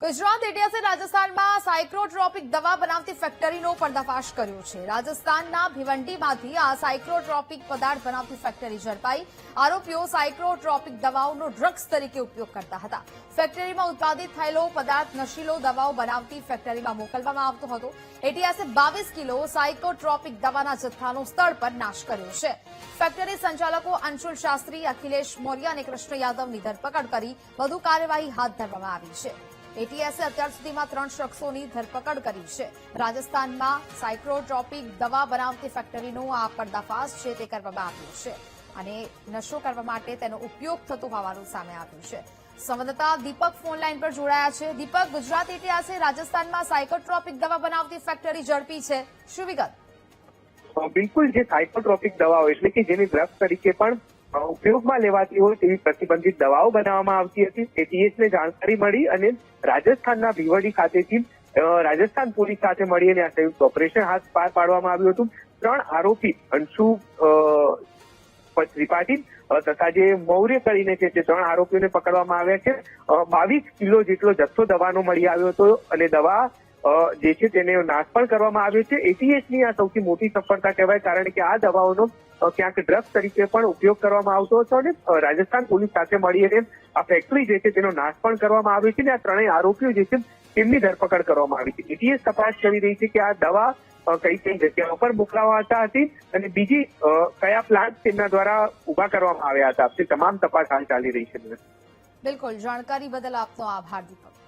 ગુજરાત એટીએસે રાજસ્થાનમાં સાયક્લોટ્રોપિક દવા બનાવતી ફેક્ટરીનો પર્દાફાશ કર્યો છે। રાજસ્થાનના ભિવંડીમાંથી આ સાયક્લોટ્રોપિક પદાર્થ બનાવતી ફેક્ટરી ઝડપાઈ। આરોપીઓ સાયક્લોટ્રોપિક દવાઓનો ડ્રગ્સ તરીકે ઉપયોગ કરતા હતા। ફેક્ટરીમાં ઉત્પાદિત થયેલો પદાર્થ નશીલો દવાઓ બનાવતી ફેક્ટરીમાં મોકલવામાં આવતો હતો। એટીએસે 22 કિલો સાયક્લોટ્રોપિક દવાના જથ્થાનો સ્થળ પર નાશ કર્યો છે। ફેક્ટરી સંચાલકો અંશુલ શાસ્ત્રી, અખિલેશ મૌર્ય અને કૃષ્ણ યાદવની ધરપકડ કરી વધુ કાર્યવાહી હાથ ધરવામાં આવી છે। એટીએસે અત્યાર સુધીમાં 3 શખ્સોની ધરપકડ કરી છે। રાજસ્થાનમાં સાયક્લોટ્રોપિક દવા બનાવતી ફેક્ટરીનો આ પર્દાફાશ છે તે કરવામાં આવ્યો છે અને નશો કરવા માટે તેનો ઉપયોગ થતો હોવાનું સામે આવ્યું છે। સંવાદદાતા દીપક ફોનલાઈન પર જોડાયા છે। દીપક, ગુજરાત એટીએસે રાજસ્થાનમાં સાયક્લોટ્રોપિક દવા બનાવતી ફેક્ટરી ઝડપી છે, શું વિગત? બિલકુલ, જે સાયકોટ્રોપિક દવાઓ એટલે કે જેની ડ્રગ તરીકે પણ ઉપયોગમાં લેવાતી હોય તેવી પ્રતિબંધિત દવાઓ બનાવવામાં આવતી હતી। એટીએસને જાણકારી મળી અને રાજસ્થાનના ભિવંડી ખાતેથી રાજસ્થાન પોલીસ સાથે મળીને આ સંયુક્ત ઓપરેશન હાથ પાર પાડવામાં આવ્યું હતું। 3 આરોપી અંશુ ત્રિપાઠી તથા જે મૌર્ય કરીને છે તે 3 આરોપીઓને પકડવામાં આવ્યા છે। 22 કિલો જેટલો જથ્થો દવાનો મળી આવ્યો હતો અને દવા જે છે તેને નાશ પણ કરવામાં આવ્યો છે। એટીએસની આ સૌથી મોટી સફળતા કહેવાય, કારણ કે આ દવાઓનો ક્યાંક ડ્રગ્સ તરીકે પણ ઉપયોગ કરવામાં આવતો હતો અને રાજસ્થાન પોલીસ સાથે મળીને આ ફેક્ટરી જે છે તેનો નાશ પણ કરવામાં આવ્યો છે અને આ 3 આરોપીઓ જે છે તેમની ધરપકડ કરવામાં આવી છે। એટીએસ તપાસ કરી રહી છે કે આ દવા કઈ જગ્યાઓ પર મોકલાવાતા હતી અને બીજી કયા પ્લાન્ટ તેમના દ્વારા ઉભા કરવામાં આવ્યા હતા, તે તમામ તપાસ હાલ ચાલી રહી છે। બિલકુલ, જાણકારી બદલ આપનો આભાર દીપક।